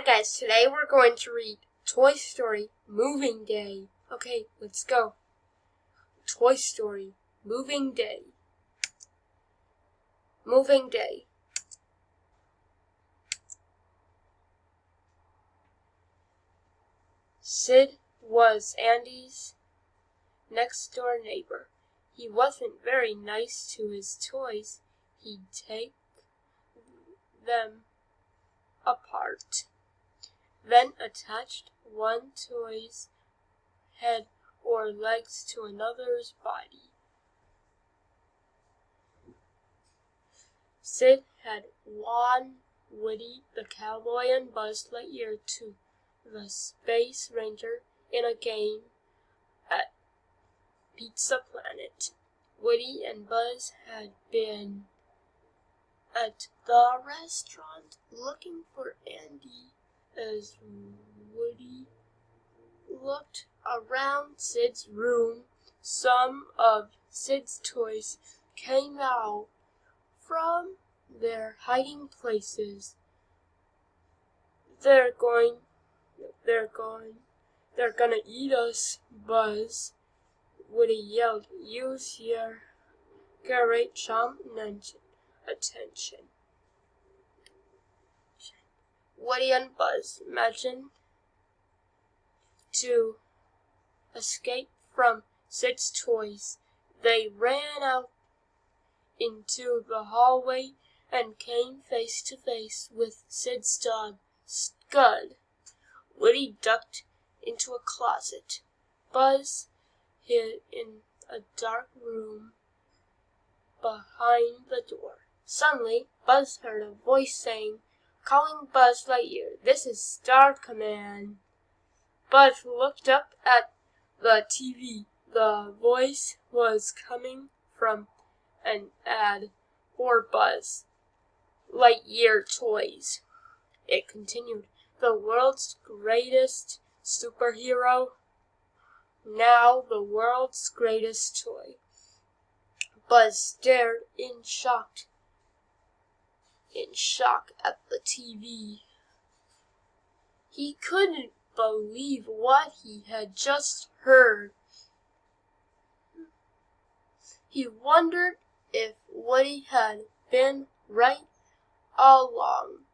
Hi guys, today we're going to read Toy Story Moving Day. Okay, let's go. Toy Story Moving Day. Moving Day. Sid was Andy's next door neighbor. He wasn't very nice to his toys. He'd take them apart, then attached one toy's head or legs to another's body. Sid had won Woody the Cowboy and Buzz Lightyear to the Space Ranger in a game at Pizza Planet. Woody and Buzz had been at the restaurant looking for Andy. As Woody looked around Sid's room, some of Sid's toys came out from their hiding places. They're gonna eat us, Buzz, Woody yelled. Use your great chomp attention. Woody and Buzz imagined to escape from Sid's toys. They ran out into the hallway and came face to face with Sid's dog, Scud. Woody ducked into a closet. Buzz hid in a dark room behind the door. Suddenly, Buzz heard a voice saying, "Calling Buzz Lightyear, this is Star Command." Buzz looked up at the TV. The voice was coming from an ad for Buzz Lightyear toys. It continued, "The world's greatest superhero, now the world's greatest toy." Buzz stared in shock at the TV. He couldn't believe what he had just heard. He wondered if Woody had been right all along.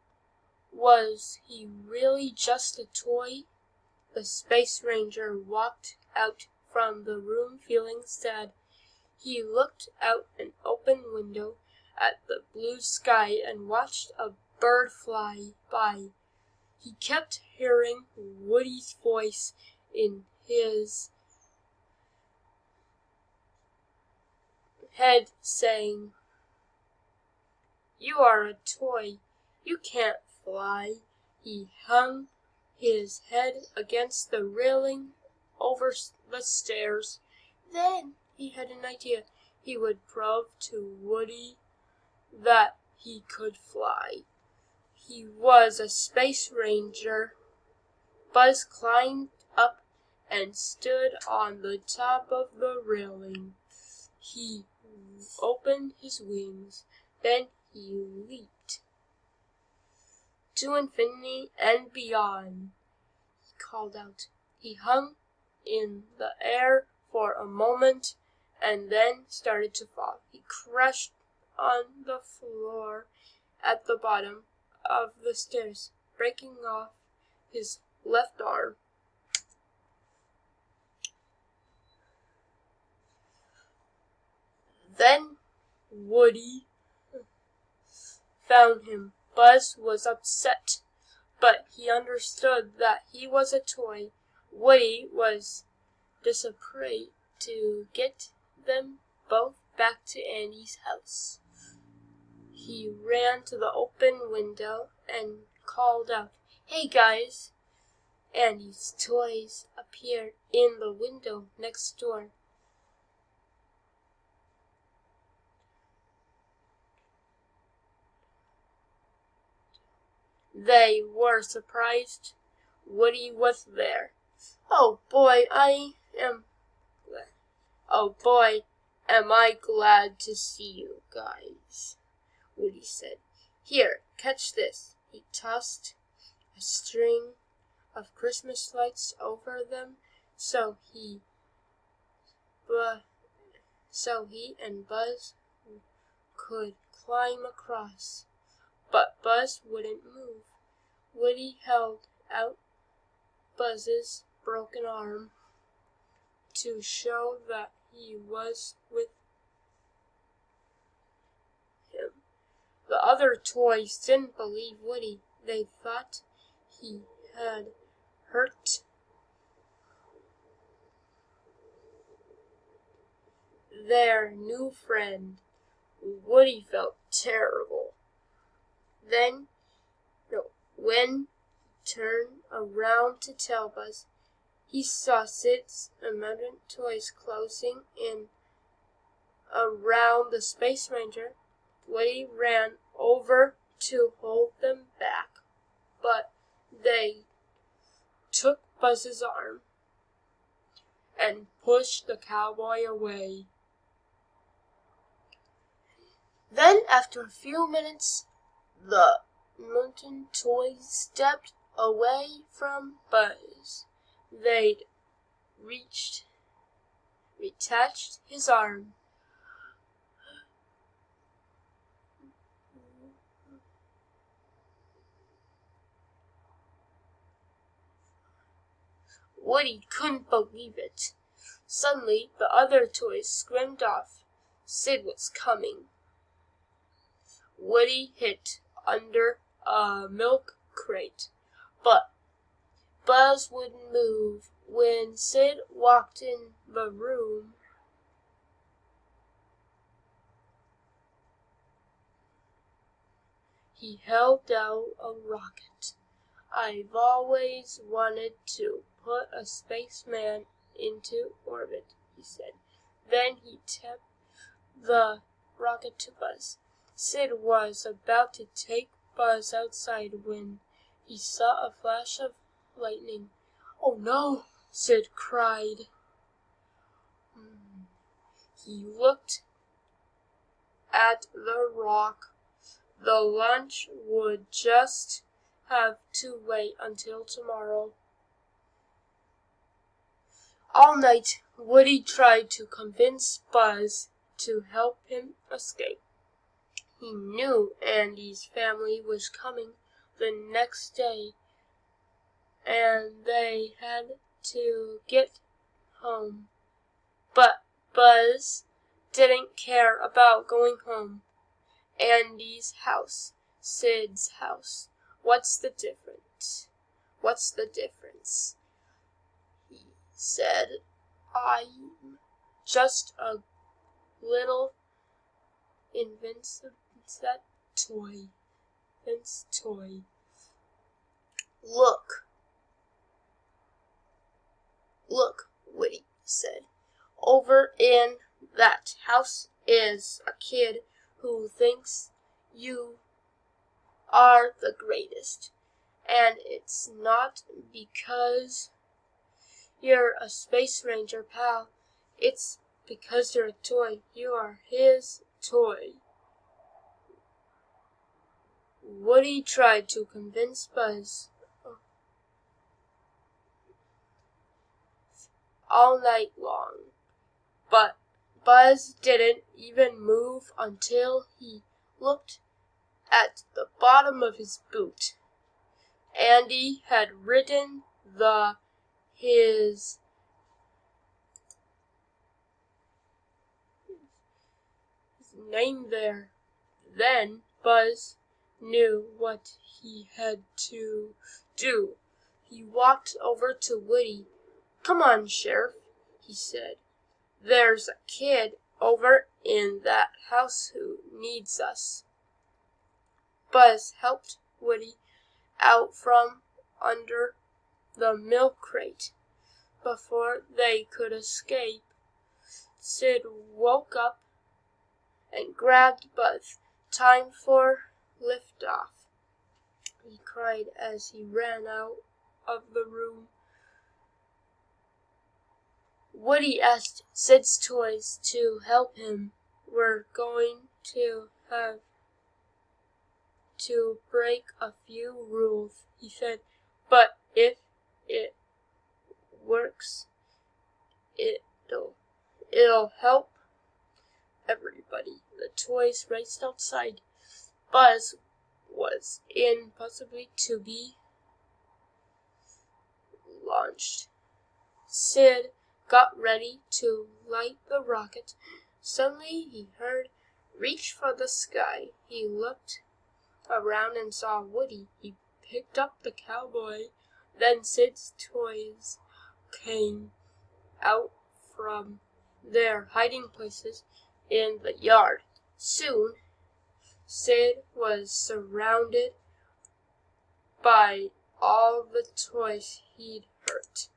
Was he really just a toy? The Space Ranger walked out from the room feeling sad. He looked out an open window at the blue sky and watched a bird fly by. He kept hearing Woody's voice in his head saying, "You are a toy. You can't fly." He hung his head against the railing over the stairs. Then he had an idea. He would prove to Woody that he could fly. He was a Space Ranger. Buzz climbed up and stood on the top of the railing. He opened his wings. Then he leaped to infinity and beyond. He called out. He hung in the air for a moment and then started to fall. He crashed on the floor at the bottom of the stairs, breaking off his left arm. Then Woody found him. Buzz was upset, but he understood that he was a toy. Woody was desperate to get them both back to Andy's house. He ran to the open window and called out, "Hey guys!" Andy's toys appeared in the window next door. They were surprised Woody was there. "Oh boy, am I glad to see you guys," Woody said. "Here, catch this." He tossed a string of Christmas lights over them, so he and Buzz could climb across. But Buzz wouldn't move. Woody held out Buzz's broken arm to show that he was with him. The other toys didn't believe Woody. They thought he had hurt their new friend. Woody felt terrible. Then, when he turned around to tell Buzz, he saw Sid's Amendment toys closing in around the Space Ranger. Woody ran over to hold them back, but they took Buzz's arm and pushed the cowboy away. Then, after a few minutes, the mountain toys stepped away from Buzz. They'd retached his arm. Woody couldn't believe it. Suddenly, the other toys screamed off. Sid was coming. Woody hid under a milk crate, but Buzz wouldn't move. When Sid walked in the room, he held out a rocket. "I've always wanted to put a spaceman into orbit," he said. Then he tipped the rocket to Buzz. Sid was about to take Buzz outside when he saw a flash of lightning. "Oh no!" Sid cried. He looked at the rock. The lunch would just have to wait until tomorrow. All night, Woody tried to convince Buzz to help him escape. He knew Andy's family was coming the next day, and they had to get home. But Buzz didn't care about going home. Andy's house, Sid's house. What's the difference? What's the difference? He said, "I'm just a little invincible toy. Look, Woody said. Over in that house is a kid who thinks you are the greatest. And it's not because you're a Space Ranger, pal. It's because you're a toy. You are his toy." Woody tried to convince Buzz all night long, but Buzz didn't even move until he looked at the bottom of his boot. Andy had written his name there. Then Buzz knew what he had to do. He walked over to Woody. "Come on, Sheriff," he said. "There's a kid over in that house who needs us." Buzz helped Woody out from under the milk crate. Before they could escape, Sid woke up and grabbed Buzz. "Time for liftoff," he cried as he ran out of the room. Woody asked Sid's toys to help him. "We're going to have to break a few rules, he said, but if it works, it'll help everybody. The toys raced outside. Buzz was impossibly to be launched. Sid got ready to light the rocket. Suddenly he heard, "Reach for the sky." He looked around and saw Woody. He picked up the cowboy. Then Sid's toys came out from their hiding places in the yard. Soon, Sid was surrounded by all the toys he'd hurt.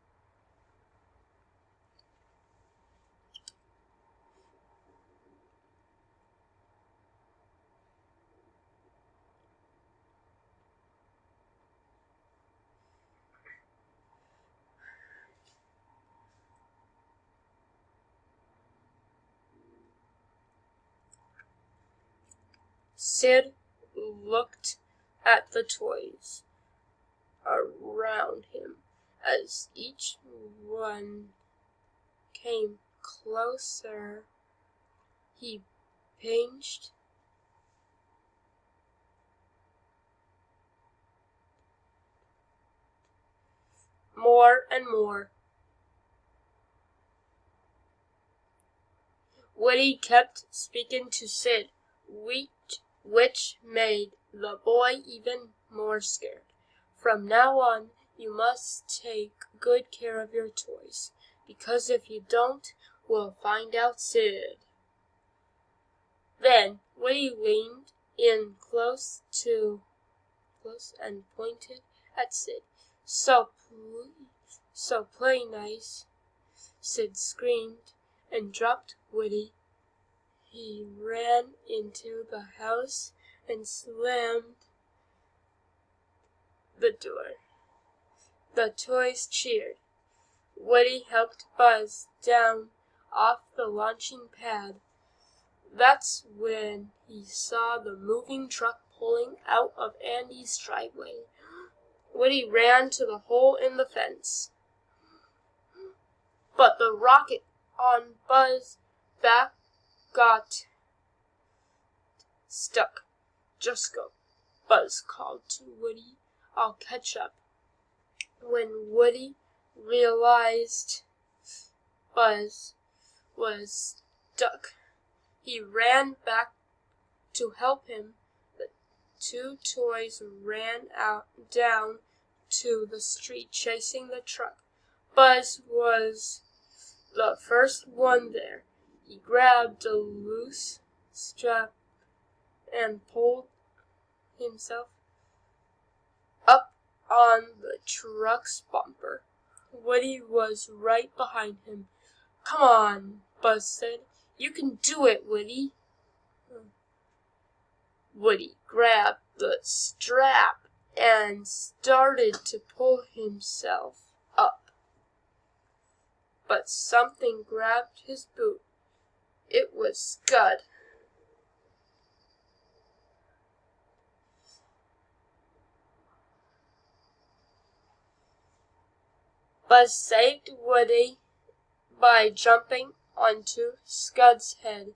Sid looked at the toys around him. As each one came closer, he pinched more and more. Woody kept speaking to Sid, which made the boy even more scared. "From now on, you must take good care of your toys, because if you don't, we'll find out Sid." Then Woody leaned in close and pointed at Sid. So play nice," Sid screamed and dropped Woody. He ran into the house and slammed the door. The toys cheered. Woody helped Buzz down off the launching pad. That's when he saw the moving truck pulling out of Andy's driveway. Woody ran to the hole in the fence. But the rocket on Buzz's back got stuck. "Just go," Buzz called to Woody. "I'll catch up." When Woody realized Buzz was stuck, he ran back to help him. The two toys ran down to the street, chasing the truck. Buzz was the first one there. He grabbed a loose strap and pulled himself up on the truck's bumper. Woody was right behind him. "Come on," Buzz said. "You can do it, Woody." Woody grabbed the strap and started to pull himself up. But something grabbed his boot. It was Scud. Buzz saved Woody by jumping onto Scud's head,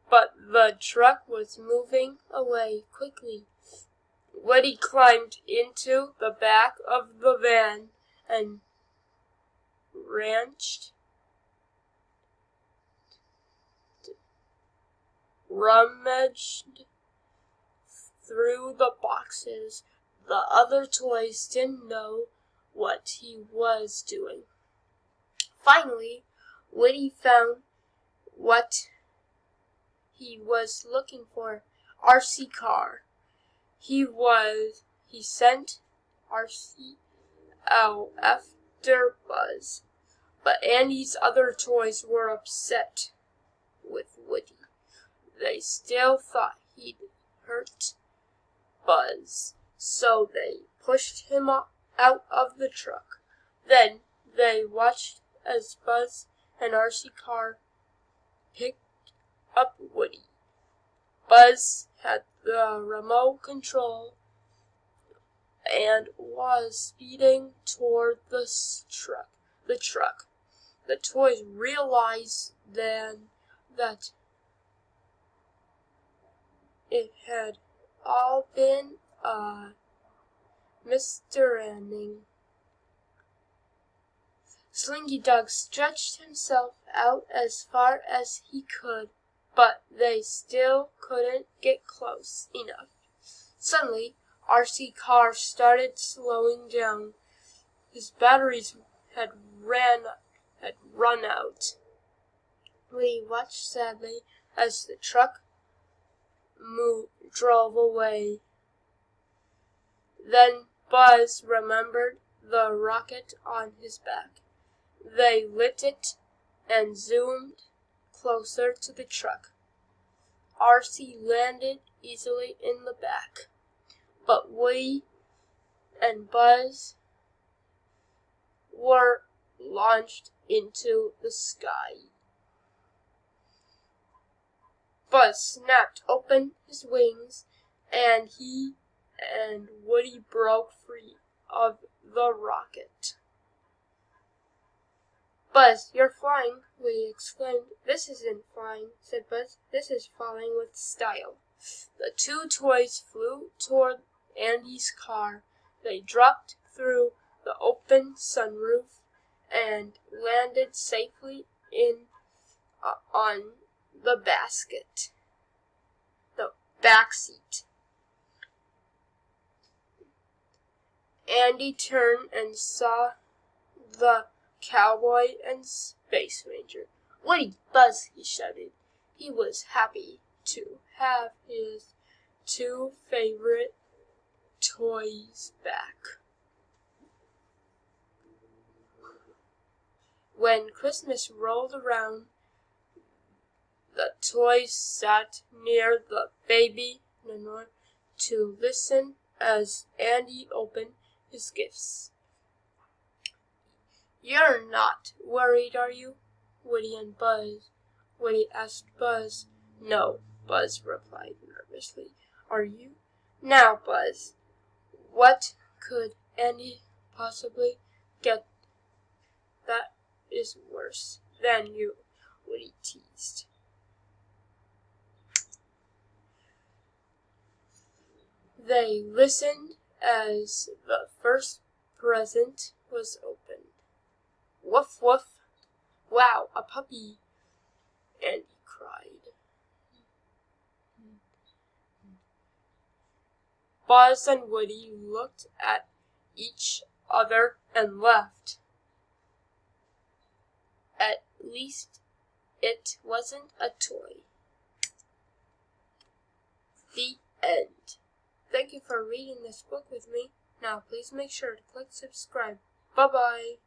but the truck was moving away quickly. Woody climbed into the back of the van and rummaged through the boxes. The other toys didn't know what he was doing. Finally, Woody found what he was looking for: RC car. He sent RC out after Buzz, but Andy's other toys were upset with Woody. They still thought he'd hurt Buzz, so they pushed him out of the truck. Then they watched as Buzz and RC car picked up Woody. Buzz had the remote control and was speeding toward the truck. The toys realized then that it had all been a misunderstanding. Slinky Dog stretched himself out as far as he could, but they still couldn't get close enough. Suddenly, RC car started slowing down. His batteries had run out. Woody watched sadly as the truck drove away. Then Buzz remembered the rocket on his back. They lit it and zoomed closer to the truck. RC landed easily in the back, but Woody and Buzz were launched into the sky. Buzz snapped open his wings, and he and Woody broke free of the rocket. "Buzz, you're flying," Woody exclaimed. "This isn't flying," said Buzz. "This is falling with style." The two toys flew toward Andy's car. They dropped through the open sunroof and landed safely on the back seat. Andy turned and saw the cowboy and Space Ranger. "Woody, Buzz," he shouted. He was happy to have his two favorite toys back. When Christmas rolled around, the toys sat near the baby Lenore to listen as Andy opened his gifts. "You're not worried, are you?" Woody asked Buzz. "No," Buzz replied nervously. "Are you?" "Now, Buzz, what could Andy possibly get that is worse than you?" Woody teased. They listened as the first present was opened. "Woof, woof! Wow, a puppy!" Andy cried. Buzz and Woody looked at each other and laughed. At least it wasn't a toy. The end. Thank you for reading this book with me. Now please make sure to click subscribe. Bye-bye.